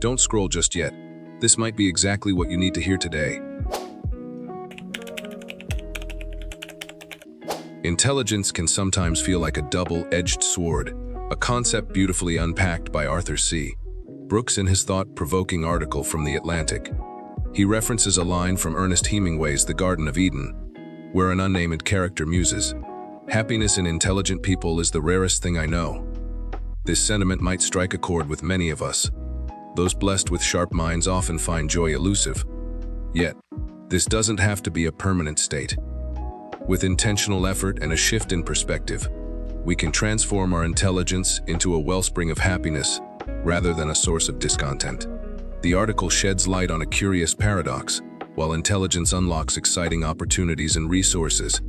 Don't scroll just yet. This might be exactly what you need to hear today. Intelligence can sometimes feel like a double-edged sword, a concept beautifully unpacked by Arthur C. Brooks in his thought-provoking article from The Atlantic. He references a line from Ernest Hemingway's The Garden of Eden, where an unnamed character muses, "Happiness in intelligent people is the rarest thing I know." This sentiment might strike a chord with many of us. Those blessed with sharp minds often find joy elusive. Yet, this doesn't have to be a permanent state. With intentional effort and a shift in perspective, we can transform our intelligence into a wellspring of happiness rather than a source of discontent. The article sheds light on a curious paradox. While intelligence unlocks exciting opportunities and resources,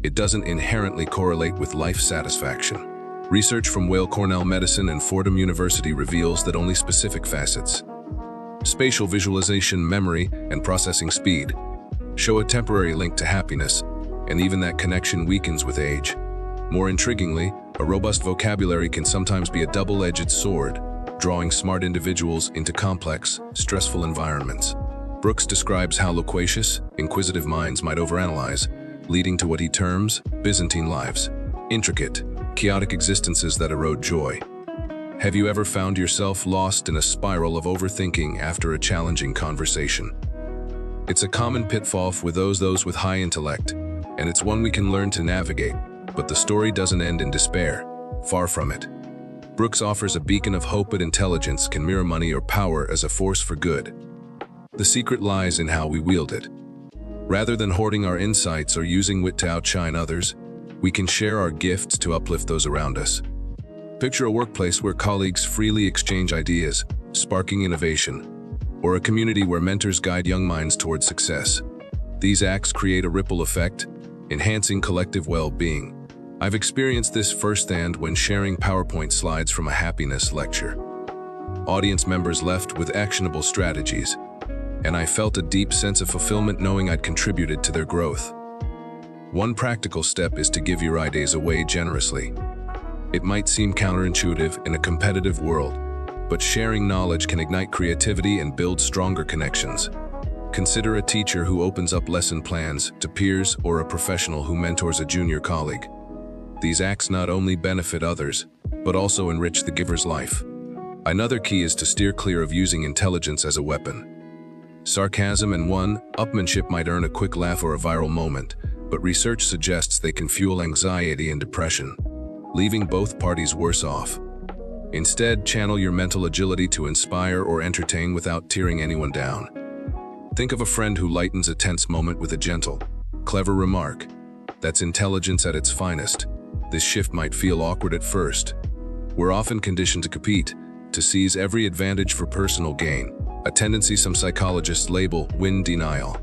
it doesn't inherently correlate with life satisfaction. Research from Weill Cornell Medicine and Fordham University reveals that only specific facets, spatial visualization, memory, and processing speed, show a temporary link to happiness, and even that connection weakens with age. More intriguingly, a robust vocabulary can sometimes be a double-edged sword, drawing smart individuals into complex, stressful environments. Brooks describes how loquacious, inquisitive minds might overanalyze, leading to what he terms Byzantine lives, intricate, chaotic existences that erode joy. Have you ever found yourself lost in a spiral of overthinking after a challenging conversation? It's a common pitfall with those with high intellect, and it's one we can learn to navigate, but the story doesn't end in despair. Far from it. Brooks offers a beacon of hope that intelligence can mirror money or power as a force for good. The secret lies in how we wield it. Rather than hoarding our insights or using wit to outshine others, we can share our gifts to uplift those around us. Picture a workplace where colleagues freely exchange ideas, sparking innovation, or a community where mentors guide young minds toward success. These acts create a ripple effect, enhancing collective well-being. I've experienced this firsthand when sharing PowerPoint slides from a happiness lecture. Audience members left with actionable strategies, and I felt a deep sense of fulfillment knowing I'd contributed to their growth. One practical step is to give your ideas away generously. It might seem counterintuitive in a competitive world, but sharing knowledge can ignite creativity and build stronger connections. Consider a teacher who opens up lesson plans to peers or a professional who mentors a junior colleague. These acts not only benefit others, but also enrich the giver's life. Another key is to steer clear of using intelligence as a weapon. Sarcasm and one-upmanship might earn a quick laugh or a viral moment, but research suggests they can fuel anxiety and depression, leaving both parties worse off. Instead, channel your mental agility to inspire or entertain without tearing anyone down. Think of a friend who lightens a tense moment with a gentle, clever remark. That's intelligence at its finest. This shift might feel awkward at first. We're often conditioned to compete, to seize every advantage for personal gain, a tendency some psychologists label win denial.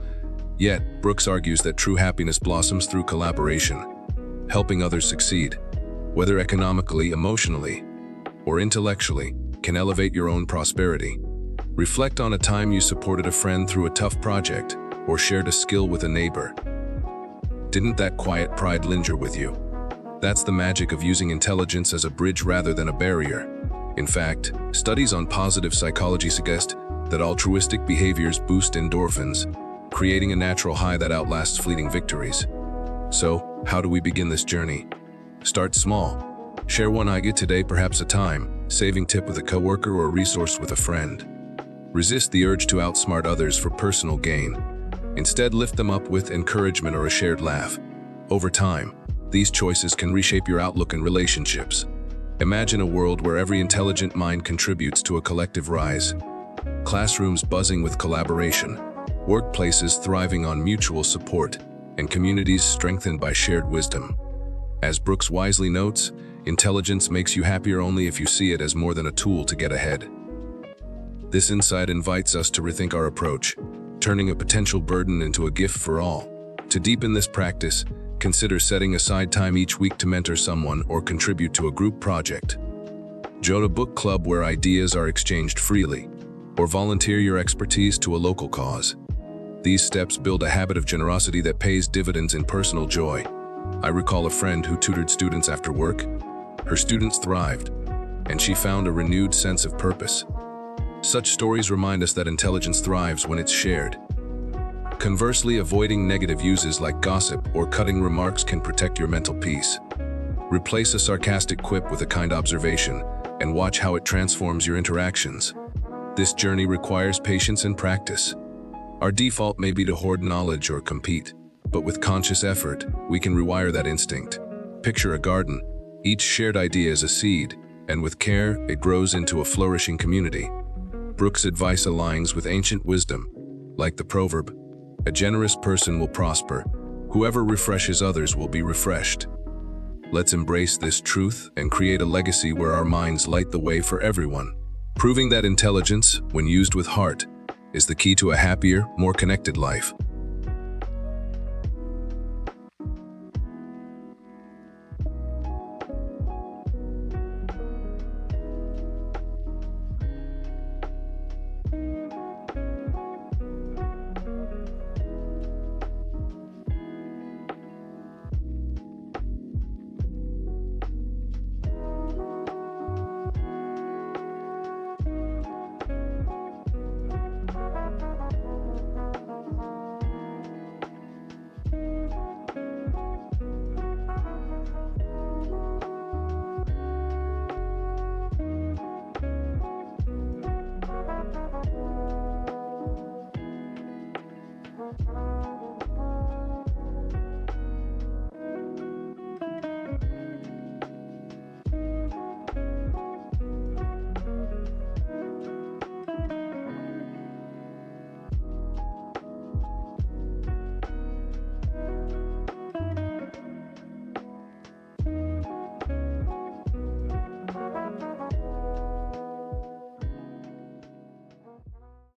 Yet, Brooks argues that true happiness blossoms through collaboration. Helping others succeed, whether economically, emotionally, or intellectually, can elevate your own prosperity. Reflect on a time you supported a friend through a tough project or shared a skill with a neighbor. Didn't that quiet pride linger with you? That's the magic of using intelligence as a bridge rather than a barrier. In fact, studies on positive psychology suggest that altruistic behaviors boost endorphins, creating a natural high that outlasts fleeting victories. So, how do we begin this journey? Start small. Share one idea today, perhaps a time-saving tip with a coworker or a resource with a friend. Resist the urge to outsmart others for personal gain. Instead, lift them up with encouragement or a shared laugh. Over time, these choices can reshape your outlook and relationships. Imagine a world where every intelligent mind contributes to a collective rise. Classrooms buzzing with collaboration, workplaces thriving on mutual support, and communities strengthened by shared wisdom. As Brooks wisely notes, intelligence makes you happier only if you see it as more than a tool to get ahead. This insight invites us to rethink our approach, turning a potential burden into a gift for all. To deepen this practice, consider setting aside time each week to mentor someone or contribute to a group project. Join a book club where ideas are exchanged freely, or volunteer your expertise to a local cause. These steps build a habit of generosity that pays dividends in personal joy. I recall a friend who tutored students after work. Her students thrived, and she found a renewed sense of purpose. Such stories remind us that intelligence thrives when it's shared. Conversely, avoiding negative uses like gossip or cutting remarks can protect your mental peace. Replace a sarcastic quip with a kind observation, and watch how it transforms your interactions. This journey requires patience and practice. Our default may be to hoard knowledge or compete, but with conscious effort, we can rewire that instinct. Picture a garden. Each shared idea is a seed, and with care, it grows into a flourishing community. Brooks' advice aligns with ancient wisdom. Like the proverb, "A generous person will prosper. Whoever refreshes others will be refreshed." Let's embrace this truth and create a legacy where our minds light the way for everyone. Proving that intelligence, when used with heart, is the key to a happier, more connected life.